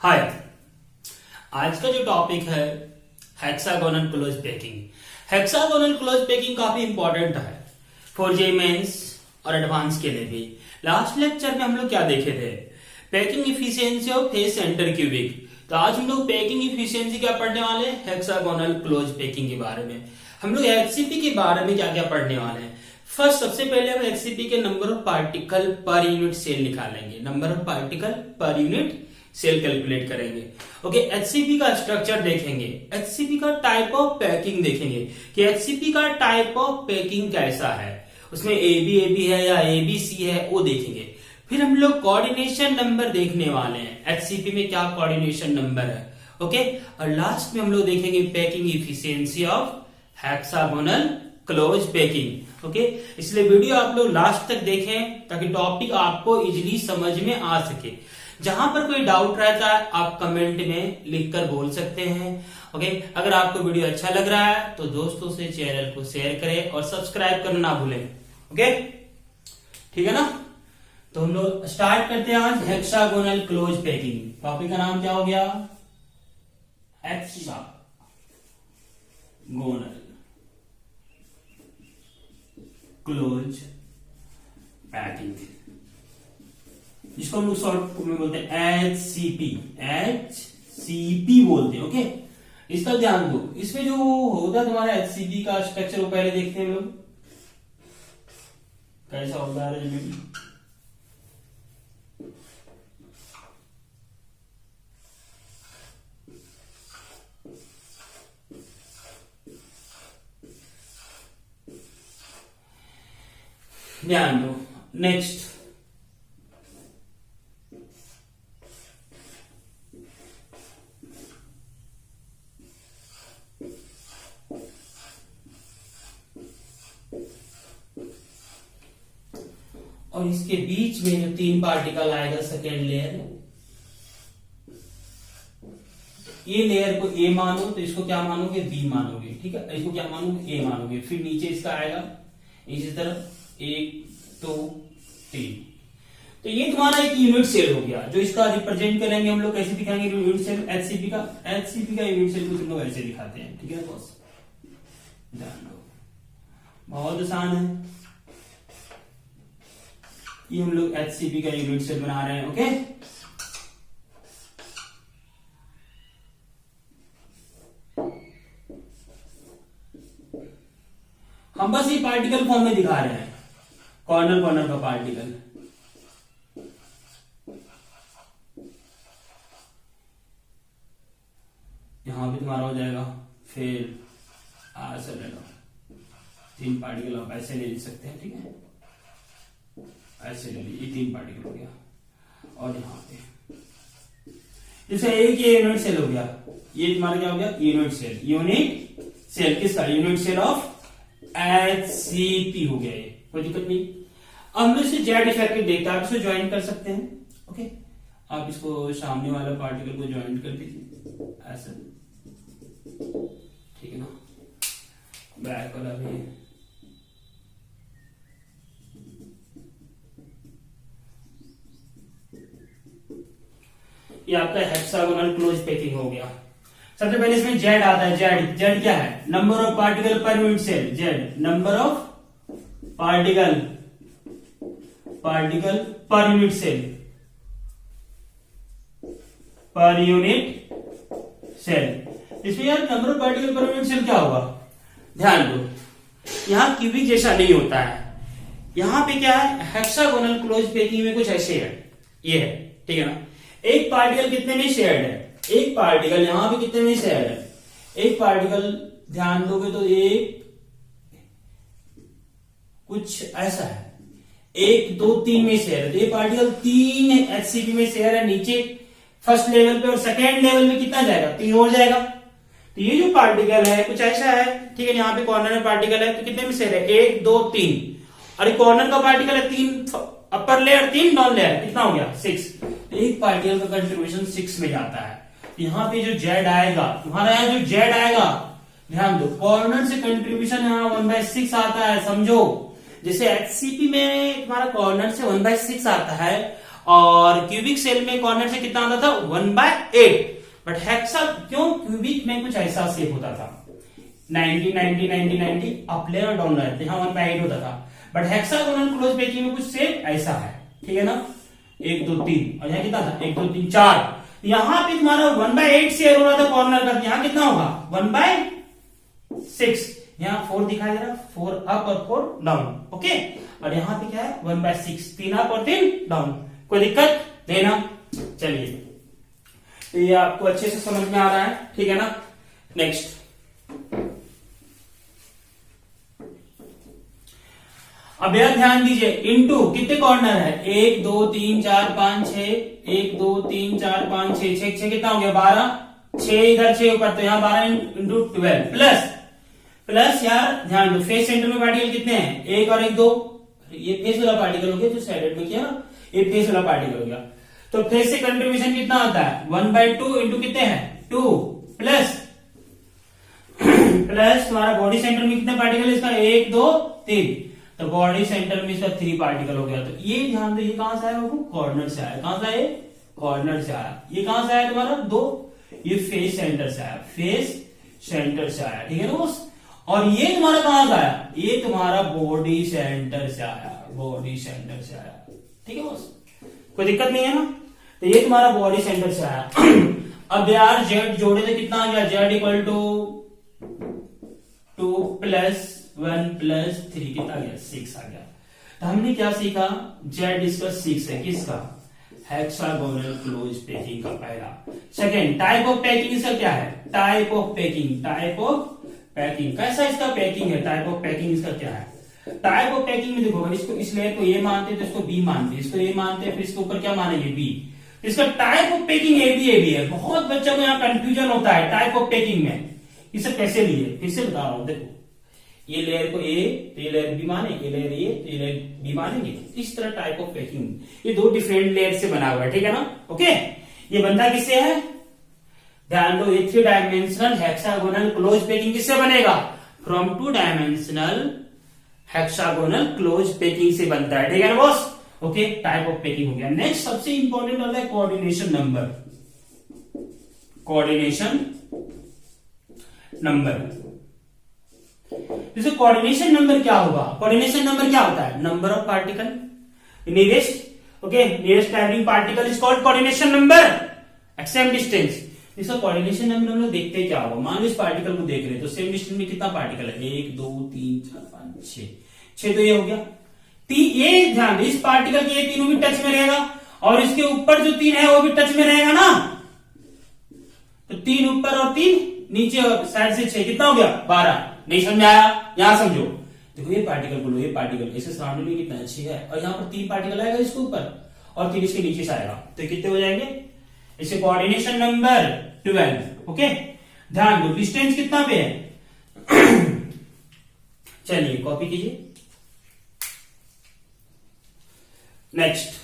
हाय। आज का जो टॉपिक है hexagonal close packing. Hexagonal close packing काफी इंपॉर्टेंट है फॉर जे मेंस और एडवांस के लिए भी। लास्ट लेक्चर में हम लोग क्या देखे थे? Packing efficiency of face centre cubic. तो आज हम लोग पैकिंग इफिशियंसी क्या पढ़ने वाले हैं? हेक्सागोनल क्लोज पैकिंग के बारे में। हम लोग एचसीपी के बारे में क्या क्या पढ़ने वाले हैं। फर्स्ट, सबसे पहले हम एचसीपी के number of particle per unit cell निकालेंगे। Number of particle per unit cell calculate करेंगे। ओके, एचसीपी का स्ट्रक्चर देखेंगे, एचसीपी का टाइप ऑफ पैकिंग देखेंगे कि एचसीपी का टाइप ऑफ पैकिंग कैसा है, उसमें एबी है या एबीसी है वो देखेंगे। फिर हम लोग कोऑर्डिनेशन नंबर देखने वाले हैं, एचसीपी में क्या कोऑर्डिनेशन नंबर है। ओके, और लास्ट में हम लोग देखेंगे packing efficiency of hexagonal close packing. Okay, इसलिए वीडियो आप लोग लास्ट तक देखें ताकि टॉपिक आपको इजीली समझ में आ सके। जहां पर कोई डाउट रहता है आप कमेंट में लिखकर बोल सकते हैं। ओके, अगर आपको वीडियो अच्छा लग रहा है तो दोस्तों से चैनल को शेयर करें और सब्सक्राइब करना ना भूलें। ओके, ठीक है ना? तो हम लोग स्टार्ट करते हैं आज हेक्सागोनल क्लोज पैकिंग। टॉपिक का नाम क्या हो गया? हेक्सागोनल क्लोज पैकिंग, जिसको हम लोग शॉर्ट में बोलते हैं एचसीपी। एचसीपी बोलते हैं। ओके, इसका ध्यान दो। इसमें जो होता है तुम्हारा एचसीपी का स्ट्रक्चर वो पहले देखते हैं हम लोग कैसा होता है। ध्यान दो। नेक्स्ट, और इसके बीच में जो तीन पार्टिकल आएगा सेकेंड लेयर, ये लेयर को ए मानो तो इसको क्या मानोगे? बी मानोगे। ठीक है, इसको क्या मानोगे? ए मानोगे। फिर नीचे इसका आएगा इसी तरह 1 2 3। तो ये तुम्हारा एक यूनिट सेल हो गया जो इसका रिप्रेजेंट करेंगे हम लोग। कैसे दिखाएंगे यूनिट सेल? एचसीपी का यूनिट सेल को हम लोग ऐसे दिखाते हैं। ठीक है बॉस, ध्यान दो, बहुत आसान है। ये हम लोग एचसीपी का यूनिट सेल बना रहे हैं। ओके, हम बस ये पार्टिकल फॉर्म में दिखा रहे हैं, कॉर्नर का पार्टिकल। यहां भी तुम्हारा हो जाएगा। फिर ऐसे ले लो, तीन पार्टिकल आप ऐसे ले सकते हैं। ठीक है, ऐसे ले लीजिए, 3 पार्टिकल हो गया। और यहाँ पे जैसे एक ये यूनिट सेल हो गया, ये तुम्हारा क्या हो गया? Unit cell. यूनिट सेल किसका? यूनिट सेल ऑफ एचसीपी हो गया। ये कोई दिक्कत नहीं। अब हम इसे जेड इफेक्टिव देखते हैं, आप इसको ज्वाइन कर सकते हैं। ओके, आप इसको सामने वाला पार्टिकल को ज्वाइन कर दीजिए ऐसा। ठीक है ना? बैक वाला भी ये आपका हेक्सागोनल क्लोज पैकिंग हो गया। सबसे पहले इसमें जेड आता है। जेड क्या है? Number of particle per unit cell. Z number of particle per unit cell, per unit cell. इसमें यार number of particle per unit cell क्या होगा? ध्यान दो, यहां क्यूबिक जैसा नहीं होता है। यहां पे क्या है? हेक्सागोनल क्लोज पैकिंग में कुछ ऐसे है, ये है। ठीक है ना? एक पार्टिकल कितने में शेयर्ड है? एक पार्टिकल यहां पे कितने में शेयर्ड है? एक पार्टिकल ध्यान दोगे तो एक कुछ ऐसा है, 1 2 3 में शेयर है। तो ये पार्टिकल 3 एचसीपी में शेयर है नीचे फर्स्ट लेवल पे, और सेकेंड लेवल में कितना जाएगा? 3 हो जाएगा। तो ये जो पार्टिकल है कुछ ऐसा है। ठीक है, यहाँ पे कॉर्नर में पार्टिकल है तो कितने में शेयर है? 1 2 3। और कॉर्नर का पार्टिकल है 3 अपर लेयर, 3 डाउन लेयर, कितना हो गया? 6। एक पार्टिकल का कंट्रीब्यूशन 6 में जाता है। यहाँ पे जो जेड आएगा तुम्हारा, यहाँ जो जेड आएगा, ध्यान दो, कॉर्नर से कंट्रीब्यूशन यहाँ 1/6 आता है। समझो, जैसे एचसीपी में तुम्हारा कॉर्नर से 1/6 आता है और क्यूबिक सेल में कॉर्नर से कितना आता था 1/8। बट हेक्सा क्यों, क्यूबिक में कुछ ऐसा शेप होता था 90 90 90 90 अप लेयर और डाउन लेयर, यहाँ 1/8 होता था। बट हेक्सागोनल क्लोज पैकिंग में कुछ शेप ऐसा है, ठीक है ना, 1 2 3 और यहाँ कितना था 1 2 3 4। यहाँ पे तुम्हारा 1/8 शेयर हो रहा था कॉर्नर का, यहाँ कितना होगा 1/6। यहाँ 4 दिखाई दे रहा, 4 अप और 4 डाउन, ओके। और यहाँ पे क्या है 1/6, 3 अप और 3 डाउन। कोई दिक्कत नहीं ना? चलिए, तो ये आपको अच्छे से समझ में आ रहा है, ठीक है ना। नेक्स्ट, अब यह ध्यान दीजिए, इनटू कितने कॉर्नर है 1 2 3 4 5 6, 1 2 3 4 5 6, 6 कितना हो गया 12, 6 इधर 6 ऊपर, तो यहाँ 12 इंटू 12 प्लस यार ध्यान दो, फेस सेंटर में पार्टिकल कितने हैं 1 और 1 2, ये फेस वाला पार्टिकल हो गया जो साइड में किया ना, ये फेस वाला पार्टिकल हो गया। तो फेस से कंट्रीब्यूशन कितना आता है 1/2 इंटू कितने हैं 2 प्लस तुम्हारा बॉडी सेंटर में कितने पार्टिकल इसका 1 2 3, तो बॉडी सेंटर में इसका 3 पार्टिकल हो गया। तो ये ध्यान दो, ये कहां से आया बाबू कॉर्नर से आया, कहां से आया कॉर्नर से आया। ये कहां से आया तुम्हारा 2, ये फेस सेंटर से आया, फेस सेंटर से आया, ठीक है ना बॉस। और ये तुम्हारा कहां से आया, ये तुम्हारा बॉडी सेंटर से आया, बॉडी सेंटर से आया, ठीक है बॉस, कोई दिक्कत नहीं है ना। तो ये तुम्हारा बॉडी सेंटर से आया। अब यार जेड जोड़े तो कितना आ गया, जेड इक्वल टू 2 + 1 + 3 कितना आ गया 6 आ गया। तो हमने क्या सीखा, जेड इसका 6 है, किसका हेक्सागोनल क्लोज पैकिंग का पहला। सेकेंड, टाइप ऑफ पैकिंग इसका क्या है, type of packing, type of packing कैसा इसका पैकिंग है, टाइप ऑफ पैकिंग इसका क्या है। टाइप ऑफ पैकिंग में देखो, अगर इसको इस लेयर को ए मानते तो इसको बी मानते, इसको ए मानते फिर इसके ऊपर क्या मानेंगे बी। इसका type of packing A B है। बहुत बच्चों को यहाँ कंफ्यूजन होता है टाइप ऑफ पैकिंग में, इसे कैसे लिए फिर से बता रहा हूं। देखो ये लेयर को ए तो ये लेयर बी माने, ये लेयर ए तो ये लेयर बी मानेंगे, इस तरह टाइप ऑफ पैकिंग। ये 2 डिफरेंट लेयर से बना हुआ है, ठीक है ना, ओके। ये बनता किससे है, ध्यान दो, ये 3 डायमेंशनल हेक्सागोनल क्लोज पैकिंग किससे बनेगा, from 2 dimensional hexagonal close packing से बनता है, ठीक है ना boss, okay. Type of packing हो गया। नेक्स्ट सबसे इंपॉर्टेंट होता है कोऑर्डिनेशन नंबर, कोऑर्डिनेशन नंबर। जैसे कोऑर्डिनेशन नंबर क्या होगा, कोऑर्डिनेशन नंबर क्या होता है, number of particle nearest, okay, nearest travelling particle is called coordination number, एक्सेम डिस्टेंस। इसका कोऑर्डिनेशन नंबर हम लोग देखते हैं क्या होगा, मान लो इस पार्टिकल को देख रहे हैं तो सेम डिस्टेंस में कितना पार्टिकल है 1 2 3 4 5 6, तो ये हो गया। ये ध्यान दे, इस पार्टिकल के ये तीनों भी टच में रहेगा और इसके ऊपर जो 3 है वो भी टच में रहेगा ना, तो 3 ऊपर और 3 नीचे और साइड से 6, कितना हो गया 12। नहीं समझ में आया, यहां समझो, देखो ये पार्टिकल बोलो, ये पार्टिकल इसे सराउंडिंग में कितना 6 है और यहाँ पर 3 पार्टिकल आएगा इसके ऊपर और 3 इसके नीचे से आएगा, तो कितने हो जाएंगे, इसे कोऑर्डिनेशन नंबर 12, ओके। ध्यान दो डिस्टेंस कितना पे है चलिए कॉपी कीजिए। नेक्स्ट,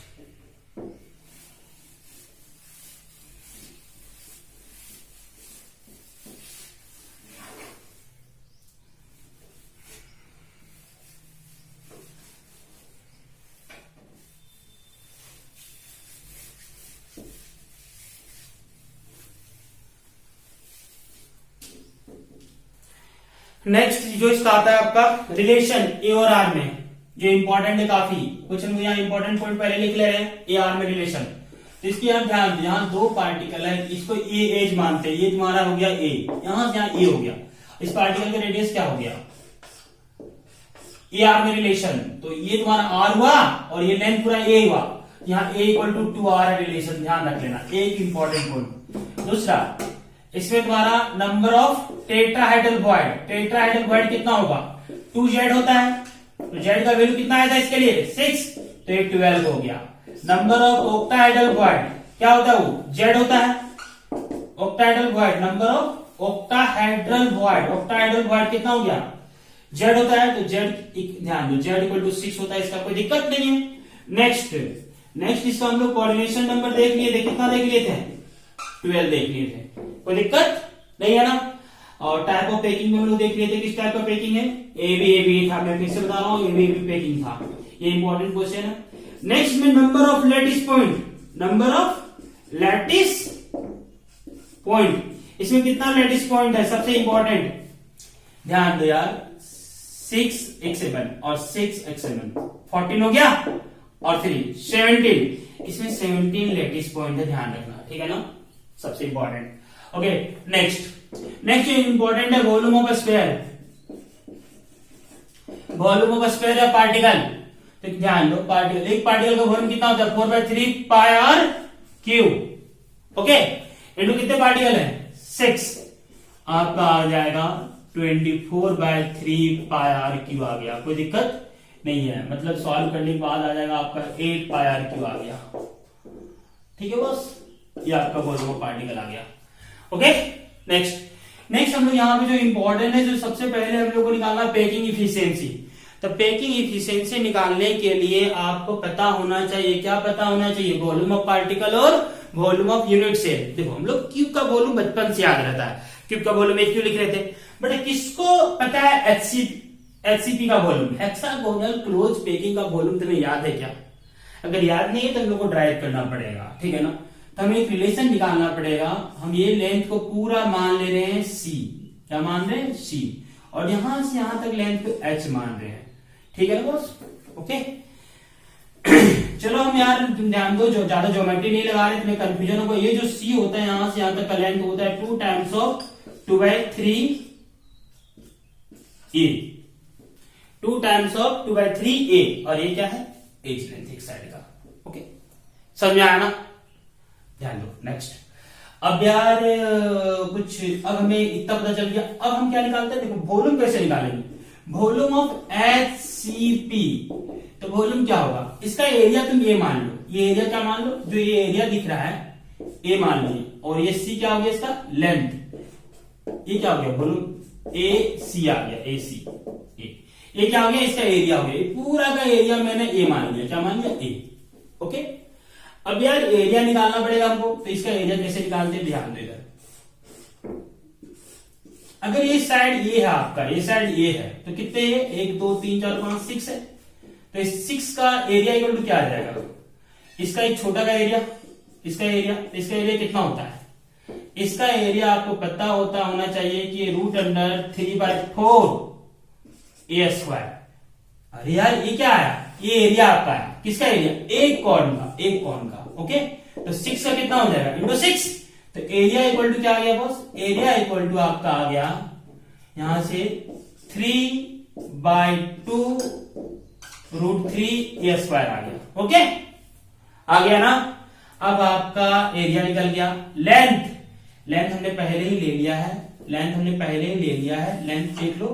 नेक्स्ट जो इसका आता है आपका रिलेशन ए और आर में, जो इंपॉर्टेंट है काफी, क्वेश्चन में यहाँ इंपॉर्टेंट पॉइंट पहले लिख ले रहे हैं, ए आर में रिलेशन। तो इसकी यहाँ ध्यान दो, यहाँ 2 पार्टिकल है, इसको ए एज मानते हैं, ये तुम्हारा हो गया ए, यहां से यहाँ ए हो गया, इस पार्टिकल का रेडियस क्या हो गया ए आर में रिलेशन, तो ये तुम्हारा आर हुआ और ये लेंथ पूरा ए हुआ, यहाँ ए इक्वल टू 2r है रिलेशन, ध्यान रख लेना, एक इंपॉर्टेंट पॉइंट। दूसरा, इसमें तुम्हारा number of tetrahedral void, tetrahedral void कितना होगा 2z होता है, तो z का वैल्यू कितना आया था इसके लिए 6, तो ये 12 हो गया। नंबर ऑफ ऑक्टाहेड्रल वॉइड क्या होता है, वो z होता है, octahedral void, number of octahedral void, octahedral void कितना हो गया z होता है, तो z ध्यान दो z इक्वल टू 6 होता है, इसका कोई दिक्कत नहीं है। नेक्स्ट इसका हम लोग कोऑर्डिनेशन नंबर देख लिए थे, कितना देख लिए थे 12 देख लिए थे, कोई दिक्कत नहीं है ना। और टाइप ऑफ पैकिंग में हम लोग देख लिए थे, किस टाइप का पैकिंग है, ए बी था, मैं फिर से बता रहा हूँ ए बी पैकिंग था, ये इंपॉर्टेंट क्वेश्चन है। नेक्स्ट में number of lattice point, number of lattice point, इसमें कितना लैटिस पॉइंट है सबसे इंपॉर्टेंट, ध्यान दो यार, 6x7 और 6x7 14 हो गया, और 3 17, इसमें 17 लैटिस पॉइंट है, ध्यान रखना, ठीक है ना, सबसे इंपॉर्टेंट। ओके, नेक्स्ट इंपॉर्टेंट है volume of sphere, volume of sphere या पार्टिकल, तो ध्यान दो, पार्टिकल, एक पार्टिकल का वॉल्यूम कितना होता है 4/3 पाई आर क्यूब, ओके, इनटू कितने पार्टिकल है 6, आपका आ जाएगा 24/3 पाई आर क्यूब आ गया, कोई दिक्कत नहीं है, मतलब सॉल्व करने के बाद आ जाएगा आपका 8 पाई आर क्यूब आ गया, ठीक है बस, ये आपका वॉल्यूम ऑफ पार्टिकल आ गया। ओके, नेक्स्ट हम लोग यहाँ पे जो इंपॉर्टेंट है, जो सबसे पहले हम लोग को निकालना पैकिंग इफिशियंसी। तो पैकिंग इफिशियंसी निकालने के लिए आपको पता होना चाहिए, क्या पता होना चाहिए, वॉल्यूम ऑफ पार्टिकल और वॉल्यूम ऑफ यूनिट सेल। देखो हम लोग क्यूब का वॉल्यूम बचपन से याद रहता है, क्यूब का वॉल्यूम एक क्यों लिख रहे थे, बट किसको पता है एचसीपी का वॉल्यूम, हेक्सागोनल क्लोज पैकिंग का वॉल्यूम तुम्हें याद है क्या? अगर याद नहीं है तो हम लोग को ड्राइव करना पड़ेगा, ठीक है ना। तो हमें एक रिलेशन निकालना पड़ेगा, हम ये लेंथ को पूरा मान ले रहे हैं सी, क्या मान रहे हैं सी, और यहां से यहां तक लेंथ को एच मान रहे हैं, ठीक है ना बॉस। ओके चलो हम यार ध्यान दो, जो ज्यादा ज्योमेट्री नहीं लगा रहे, तुम्हें कंफ्यूजन होगा। ये जो सी होता है यहां से यहां तक का लेंथ होता है 2 times of 2/3 A, 2 times of 2/3 ए, और ये क्या है एच लेंथ एक साइड का। ओके समझ में आया ना, ध्यान दो। नेक्स्ट, अब यार कुछ, अब हमें इतना पता चल गया, अब हम क्या निकालते हैं, देखो वॉल्यूम कैसे निकालेंगे, वॉल्यूम ऑफ एचसीपी। तो वॉल्यूम क्या होगा, इसका एरिया तुम ये मान लो, ये एरिया क्या मान लो, जो ये एरिया दिख रहा है ए मान लीजिए, और ये सी क्या हो गया इसका लेंथ, ये क्या हो गया वॉल्यूम ए सी आ गया, ए सी, ये क्या हो गया इसका एरिया हो गया, पूरा का एरिया मैंने ए मान लिया, क्या मान लिया ए। ओके, अब यार एरिया निकालना पड़ेगा हमको, तो इसका एरिया कैसे निकालते हैं, ध्यान दो इधर। अगर ये साइड ये है आपका, ये साइड ये है, तो कितने है 1 2 3 4 5 6 है, तो इस 6 का एरिया इक्वल टू क्या आ जाएगा, इसका एक छोटा का एरिया, इसका एरिया कितना होता है, इसका एरिया आपको पता होना चाहिए कि √3/4 ए स्क्वायर। अरे यार ये क्या आया, ये एरिया आपका है, किसका एरिया, एक कॉर्न का। ओके, तो 6 का कितना हो जाएगा इंटू 6, तो एरिया इक्वल टू क्या आ गया बॉस, एरिया इक्वल टू आपका आ गया यहां से 3/2 √3 ए स्क्वायर आ गया। ओके आ गया ना। अब आपका एरिया निकल गया, लेंथ हमने पहले ही ले लिया है, लेंथ देख लो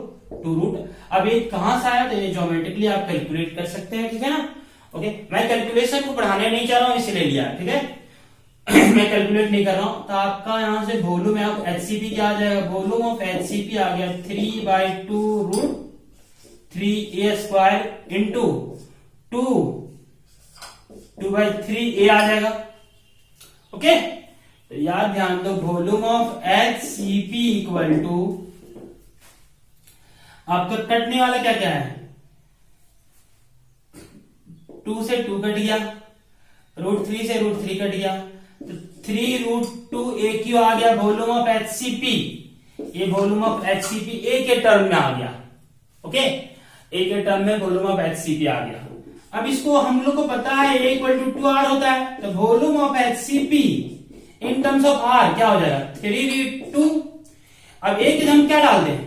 2 अब ये कहां से आया, तो ये ज्योमेट्रिकली आप कैलकुलेट कर सकते हैं, ठीक है ना। ओके, मैं कैलकुलेशन को बढ़ाने नहीं चाह रहा हूं इसलिए लिया, ठीक है मैं कैलकुलेट नहीं कर रहा हूं। तो आपका यहां से वॉल्यूम है, आपको एचसीपी क्या आ जाएगा, वॉल्यूम ऑफ एचसीपी आ गया 3/2 √3 ए स्क्वायर इंटू 2/3 ए आ जाएगा। ओके, तो यार ध्यान दो, volume of HCP equal to आपका कटने वाला क्या क्या है, 2 से 2 कट गया, √3 से √3 कट गया, तो 3√2 ए क्यू आ गया वॉल्यूम ऑफ एचसीपी। ये वॉल्यूम ऑफ एचसीपी ए के टर्म में आ गया। ओके, ए के टर्म में वॉल्यूम ऑफ एचसीपी आ गया। अब इसको हम लोग को पता है ए इक्वल टू 2r होता है, तो volume of HCP in terms of r क्या हो जाएगा 3√2। अब ए की जगह हम क्या डाल दें,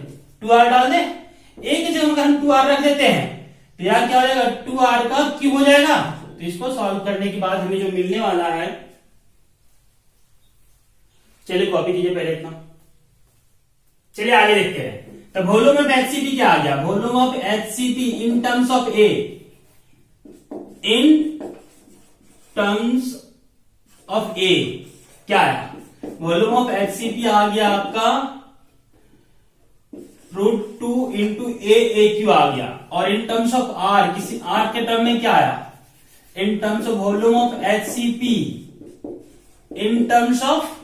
2r डाल दें, ए की जगह अगर हम 2r रख देते हैं तो यार क्या हो जाएगा 2r का क्यूब हो जाएगा। तो इसको सॉल्व करने के बाद हमें जो मिलने वाला है, चलिए कॉपी कीजिए पहले इतना, चलिए आगे देखते हैं। तो वॉल्यूम ऑफ एचसीपी क्या आ गया, volume of HCP in terms of a, क्या है, वॉल्यूम ऑफ एचसीपी आ गया आपका √2 इंटू ए क्यू आ गया, और इन टर्म्स ऑफ आर, किसी आर के टर्म में क्या आया, in terms of volume of HCP in terms of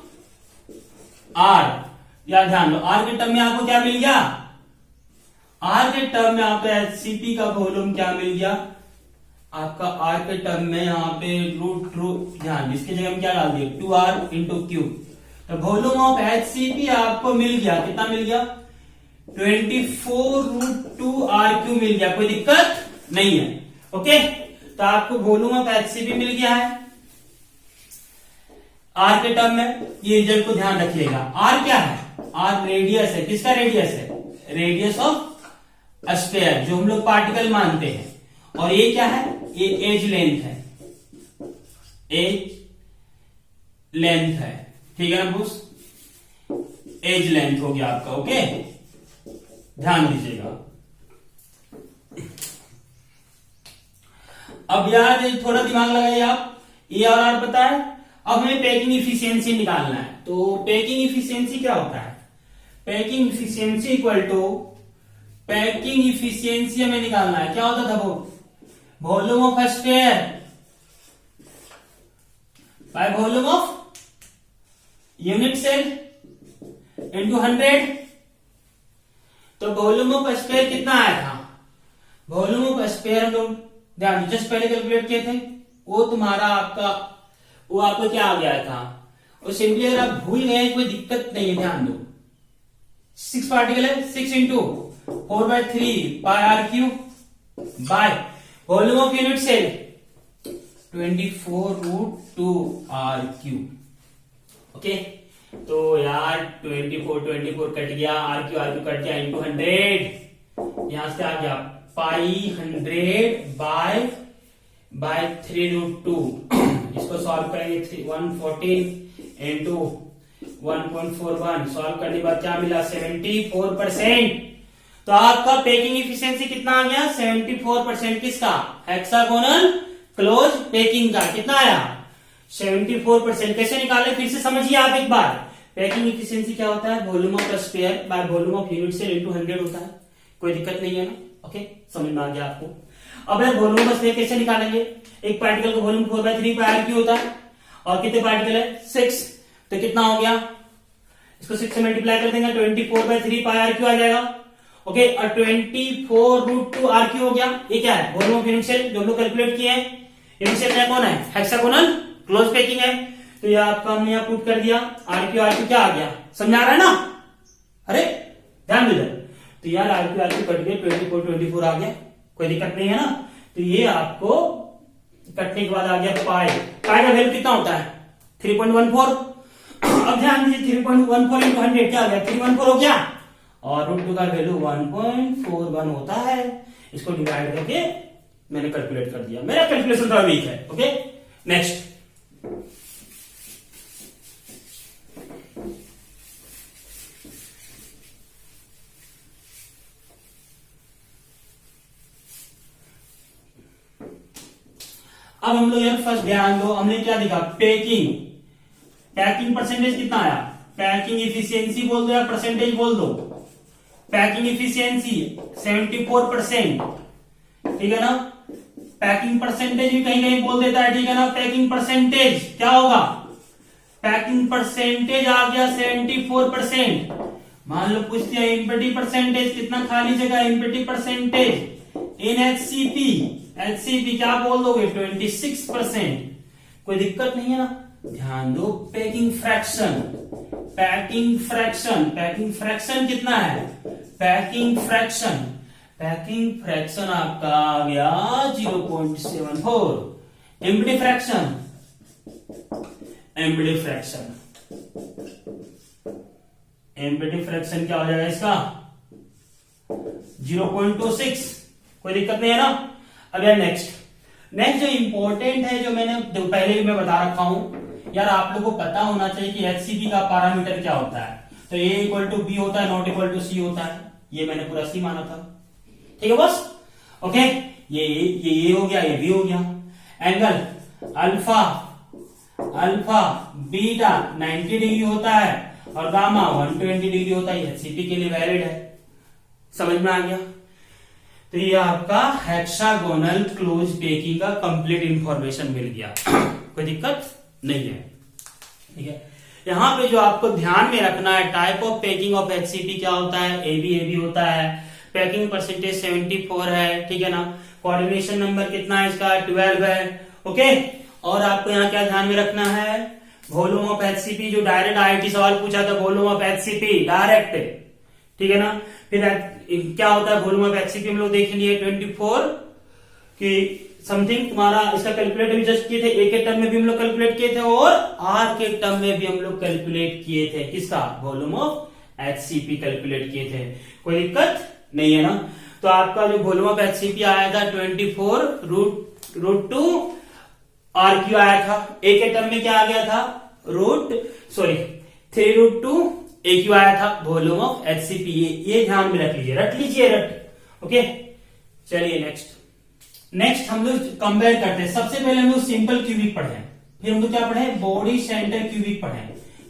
r. या ध्यान लो, आर के टर्म में आपको क्या मिल गया, आर के टर्म में आपको एचसीपी का वॉल्यूम क्या मिल गया, आपका आपका आर के टर्म में यहाँ पे रूट ध्यान, इसकी जगह हम क्या डाल दिए 2r इंटू क्यू। तो वॉल्यूम ऑफ HCP आपको मिल गया, कितना मिल गया 24√2r³ मिल गया, कोई दिक्कत नहीं है। ओके, तो आपको वॉल्यूम ऑफ HCP मिल गया है आर के टर्म में। ये रिजल्ट को ध्यान रखिएगा। आर क्या है, आर रेडियस है, किसका रेडियस है, रेडियस ऑफ स्फीयर जो हम लोग पार्टिकल मानते हैं। और ये क्या है, ये एज लेंथ है, एज लेंथ है, ठीक है ना बॉस, एज लेंथ हो गया आपका। ओके, ध्यान दीजिएगा। अब यार थोड़ा दिमाग लगाइए आप, ए और आर पता है, अब हमें पैकिंग इफिशियंसी निकालना है। तो पैकिंग इफिशियंसी क्या होता है, packing efficiency equal to, packing efficiency हमें निकालना है, क्या होता था वो, volume of sphere by volume of unit cell into 100। तो वॉल्यूम ऑफ स्फीयर कितना आया था, वॉल्यूम ऑफ स्फीयर हम लोग ध्यान जस्ट पहले कैलकुलेट किए थे, वो तुम्हारा आपका वो आपको क्या आ गया था, और सिंपली अगर आप भूल गए कोई दिक्कत नहीं है, ध्यान दो 6 पार्टिकल है, 6 into 4/3 πr³ by volume of unit cell 24√2r³। Okay, तो यार 24 कट गया, r³ कट गया इंटू 100, यहां से आ गया π100 बाय 3√2। इसको सॉल्व करेंगे 114 इंटू 1.41, सॉल्व करने के बाद क्या मिला 74%। तो आपका पैकिंग इफिशियंसी कितना आ गया 74%, किसका, हेक्सागोनल क्लोज पैकिंग का कितना आया 74%। कैसे निकाले फिर से समझिए आप एक बार। पैकिंग इफिशियंसी क्या होता है, volume of sphere by volume of unit cell into 100 होता है, कोई दिक्कत नहीं है ना। ओके, समझ में आ गया आपको। अब यार वॉल्यूम ऑफ स्फीयर कैसे निकालेंगे, एक पार्टिकल का वॉल्यूम 4/3 πr³ होता है, और कितने पार्टिकल है 6, तो कितना हो गया, इसको 6 से मल्टीप्लाई कर देंगे 24/3 πr³ आ जाएगा। ओके, और 24√2r³ हो गया। ये क्या है, वॉल्यूम ऑफ यूनिट सेल जो हम लोग कैलकुलेट किए हैं। यूनिट सेल कौन है, हेक्सागोनल क्लोज पैकिंग है, तो ये आपका हमने यहाँ पुट कर दिया, r³ क्या आ गया, समझा रहा है ना, अरे ध्यान दीजिए। तो यार r³ कट गया 24 आ गया, कोई दिक्कत नहीं है ना। तो ये आपको कटने के बाद आ गया पाई का वैल्यू कितना होता है 3.14। अब ध्यान दीजिए 3.14 इंटू 100 क्या आ गया 314 हो गया, और √2 का वैल्यू 1.41 होता है। इसको डिवाइड करके मैंने कैलकुलेट कर दिया, मेरा कैलकुलेशन थोड़ा वीक है। ओके, नेक्स्ट अब हम लोग यार फर्स्ट ध्यान दो, हमने क्या देखा, पैकिंग परसेंटेज कितना आया, पैकिंग इफिशियंसी बोल दो या परसेंटेज बोल दो, पैकिंग इफिशियंसी 74%, ठीक है ना। पैकिंग परसेंटेज भी कहीं कहीं बोल देता है, ठीक है ना। पैकिंग परसेंटेज क्या होगा, पैकिंग परसेंटेज आ गया 74%। मान लो पूछते हैं एम्प्टी परसेंटेज, कितना खाली जगह एम्प्टी परसेंटेज इन HCP क्या बोल दोगे 26%, कोई दिक्कत नहीं है ना। ध्यान दो पैकिंग फ्रैक्शन कितना है, पैकिंग फ्रैक्शन आपका आ गया 0.74। एम्प्टी फ्रैक्शन क्या हो जाएगा इसका 0.26, कोई दिक्कत नहीं है ना। अब यार नेक्स्ट जो इंपॉर्टेंट है, जो मैंने पहले भी मैं बता रखा हूं यार, आप लोगों को पता होना चाहिए कि HCP का पैरामीटर क्या होता है। तो A = B होता है, नॉट इक्वल टू C होता है। ये मैंने पूरा C माना था, ठीक है बस। ओके, ये हो गया, ये भी हो गया। एंगल अल्फा बीटा 90 डिग्री होता है और गामा 120 डिग्री होता है। HCP के लिए वैलिड है, समझ में आ गया। तो ये आपका हेक्सागोनल क्लोज पैकिंग का कंप्लीट इंफॉर्मेशन मिल गया, कोई दिक्कत नहीं है, ठीक है। यहां पे जो आपको ध्यान में रखना है, type of packing of HCP क्या होता है, AB होता है, पैकिंग परसेंटेज 74 है, ठीक है ना। कोऑर्डिनेशन नंबर कितना है इसका, 12 है। ओके, और आपको यहाँ क्या ध्यान में रखना है, वॉल्यूम ऑफ एचसीपी, जो डायरेक्ट आईआईटी सवाल पूछा था, वॉल्यूम ऑफ एचसीपी डायरेक्ट, ठीक है ना। फिर क्या होता है वॉल्यूम ऑफ एचसीपी, हम लोग देख लिए 24 कि समथिंग तुम्हारा, इसका कैलकुलेट भी जस्ट किए थे, ए के टर्म में भी हम लोग कैलकुलेट किए थे और आर के टर्म में भी हम लोग कैलकुलेट किए थे, किसका, वॉल्यूम ऑफ एचसीपी कैलकुलेट किए थे। कोई दिक्कत नहीं है ना। तो आपका जो वॉल्यूम ऑफ एचसीपी आया था 24√2 आर क्यू आया था, ए के टर्म में क्या आ गया था, 3√2 ए क्यू आया था वॉल्यूम ऑफ एचसीपी। ये ध्यान में रख लीजिए, रट लीजिए, ओके। चलिए नेक्स्ट हम लोग कंपेयर करते हैं। सबसे पहले हम लोग सिंपल क्यूबिक पढ़े, फिर हम लोग क्या पढ़े, बॉडी सेंटर क्यूबिक पढ़े,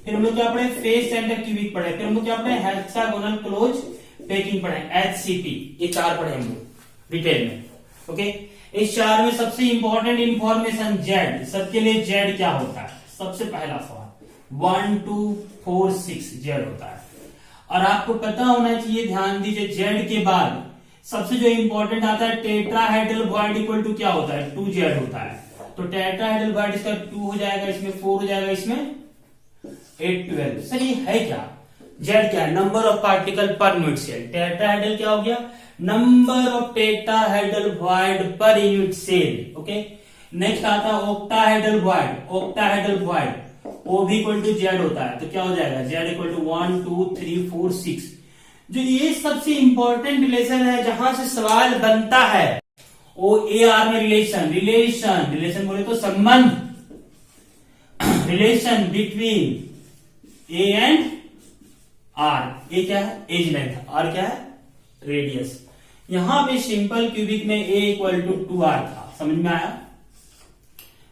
फिर हम लोग क्या पढ़े, फेस सेंटर क्यूबिक पढ़े, फिर हम लोग क्या पढ़े, हेक्सागोनल क्लोज पैकिंग पढ़े, एचसीपी। ये 4 पढ़े हम लोग डिटेल में। ओके, इस 4 में सबसे इंपॉर्टेंट इंफॉर्मेशन जेड, सबके लिए जेड क्या होता है, सबसे पहला सवाल 1 2 4 6 जेड होता है। और आपको पता होना चाहिए, ध्यान दीजिए, जेड के बाद सबसे जो इंपॉर्टेंट आता है टेट्राहेड्रल वॉइड इक्वल टू क्या होता है, 2z होता है। तो टेट्राहेड्रल वॉइड इसका 2 हो जाएगा, इसमें 4 हो जाएगा, इसमें 8 12। सर ये है क्या, जेड क्या है, number of particle per unit cell. Tetrahedral क्या हो गया, number of tetrahedral void per unit cell. Okay, next आता है octahedral void, octahedral void O भी इक्वल टू जेड होता है। तो क्या हो जाएगा, जेड इक्वल टू 1 2 3 4 6। जो ये सबसे इंपॉर्टेंट रिलेशन है जहां से सवाल बनता है, ओ ए आर में रिलेशन बोले तो संबंध, relation between a and r. A क्या है, एज लेंथ, आर क्या है, रेडियस। यहां पे सिंपल क्यूबिक में ए इक्वल टू 2r था, समझ में आया।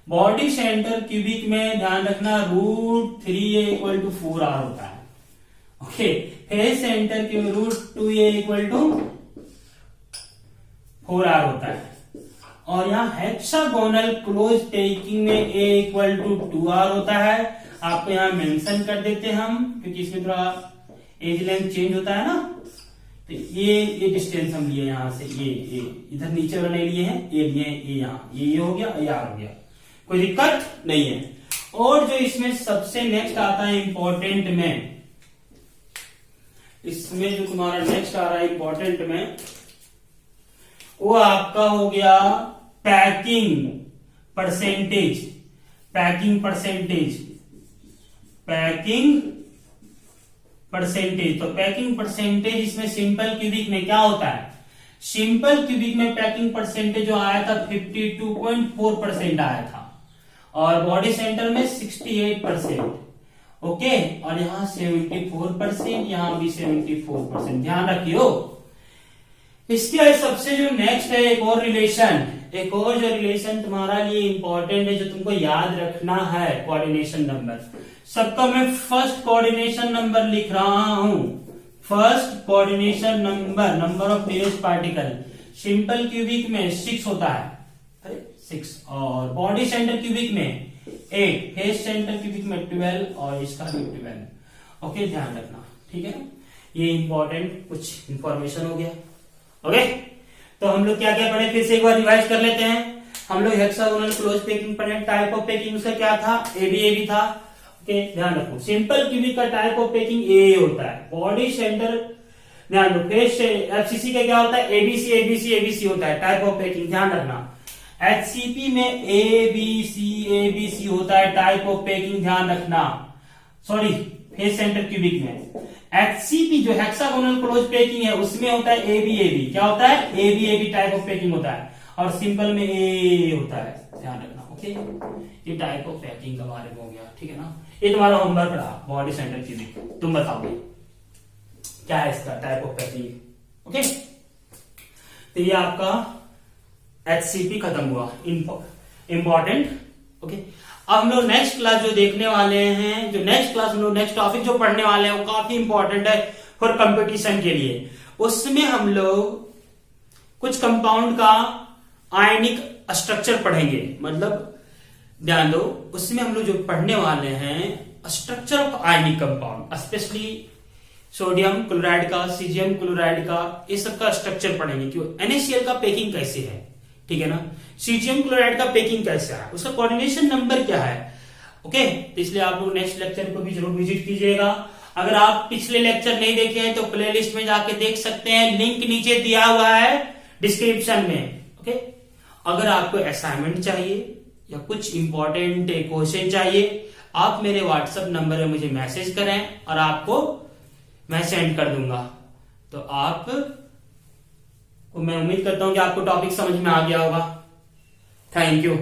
बॉडी सेंटर क्यूबिक में ध्यान रखना √3a इक्वल टू 4r होता है। ओके, फेस सेंटर की √2a इक्वल टू 4r होता है। और यहाँ हेक्सागोनल क्लोज पैकिंग में a इक्वल टू 2r होता है। आपको यहाँ मेंशन कर देते हम, क्योंकि इसमें थोड़ा एज लेंथ चेंज होता है ना। तो ये डिस्टेंस हम लिए यहां से, ये इधर नीचे वाले लिए हैं, ये लिए ये यहाँ, ये हो गया, ये आर हो गया, कोई दिक्कत नहीं है। और जो इसमें सबसे नेक्स्ट आता है इंपॉर्टेंट में, इसमें जो तुम्हारा नेक्स्ट आ रहा है इंपॉर्टेंट में, वो आपका हो गया packing percentage. Packing percentage, packing percentage. तो पैकिंग परसेंटेज इसमें सिंपल क्यूबिक में क्या होता है, सिंपल क्यूबिक में पैकिंग परसेंटेज जो आया था 52.4% आया था, और बॉडी सेंटर में 68%। ओके, और यहाँ 74%, यहाँ भी 74%। ध्यान रखियो। इसके सबसे जो नेक्स्ट है एक और जो रिलेशन तुम्हारा लिए इंपॉर्टेंट है, जो तुमको याद रखना है, कोऑर्डिनेशन नंबर। सबका मैं फर्स्ट कोऑर्डिनेशन नंबर लिख रहा हूं, first coordination number, number of nearest particle. Simple cubic में 6 होता है, 6, और बॉडी सेंटर क्यूबिक में 8, फेस सेंटर क्यूबिक में 12, और इसका भी 12। ओके, ध्यान रखना, ठीक है। ये इंपॉर्टेंट कुछ इंफॉर्मेशन हो गया। ओके, तो हम लोग क्या क्या पढ़े, फिर से एक बार रिवाइज कर लेते हैं। हम लोग हेक्सागोनल क्लोज पैकिंग पढ़े, टाइप ऑफ पैकिंग उसका क्या था, एबी था। ओके, ध्यान रखो, सिंपल क्यूबिक का टाइप ऑफ पैकिंग ए होता है। बॉडी सेंटर, ध्यान रखो, फेस एफसीसी का क्या होता है, एबीसी होता है, टाइप ऑफ पैकिंग, ध्यान रखना। एचसीपी में एबीसी होता है, टाइप ऑफ पैकिंग, ध्यान रखना। सॉरी, फेस सेंटर क्यूबिक में। एचसीपी जो हेक्सागोनल क्लोज पैकिंग है उसमें होता है एबी, क्या होता है, एबी टाइप ऑफ पैकिंग होता है, और सिंपल में ए होता है, ध्यान रखना। ओके, ये टाइप ऑफ पैकिंग के बारे में हो गया, ठीक है ना। ये तुम्हारा होमवर्क रहा, बॉडी सेंटर क्यूबिक। तुम बताओगे क्या है इसका टाइप ऑफ पैकिंग। ओके, तो ये आपका एचसीपी खत्म हुआ, इंपॉर्टेंट। ओके, अब हम लोग नेक्स्ट क्लास जो देखने वाले हैं, जो नेक्स्ट क्लास हम लोग नेक्स्ट टॉपिक जो पढ़ने वाले हैं वो काफी इंपॉर्टेंट है फॉर कंपटीशन के लिए। उसमें हम लोग कुछ कंपाउंड का आयनिक स्ट्रक्चर पढ़ेंगे, मतलब ध्यान दो, उसमें हम लोग जो पढ़ने वाले हैं structure of ionic compound, specially sodium chloride का, सीजियम क्लोराइड का, ये सब का स्ट्रक्चर पढ़ेंगे कि NaCl का पैकिंग कैसे है, ठीक है ना। सीशियम क्लोराइड का पैकिंग कैसा है, उसका कोऑर्डिनेशन नंबर क्या है, ओके। तो इसलिए आप लोग नेक्स्ट लेक्चर को भी जरूर विजिट कीजिएगा। अगर आप पिछले लेक्चर नहीं देखे हैं तो प्ले लिस्ट में जाके देख सकते हैं, लिंक नीचे दिया हुआ है डिस्क्रिप्शन में, ओके। अगर आपको असाइनमेंट चाहिए या कुछ इंपॉर्टेंट क्वेश्चन चाहिए, आप मेरे व्हाट्सएप नंबर में मुझे मैसेज करें और आपको मैं सेंड कर दूंगा। तो आप मैं उम्मीद करता हूं कि आपको टॉपिक समझ में आ गया होगा। Thank you.